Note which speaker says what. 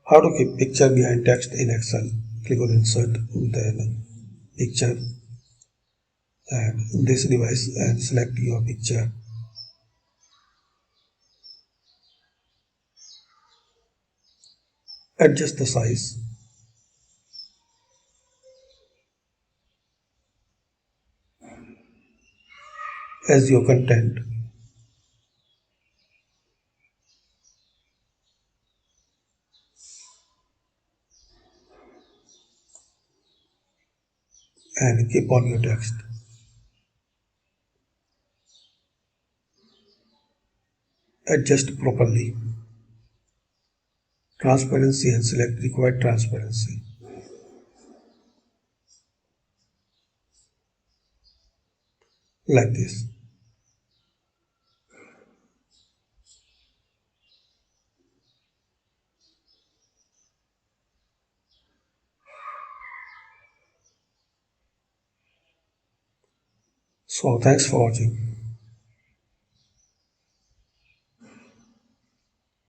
Speaker 1: How to keep picture behind text in Excel. Click on insert, then picture and this device and select your picture. Adjust the size. As your content. And keep on your text. Adjust properly. Transparency and select required transparency. Like this. So thanks for watching.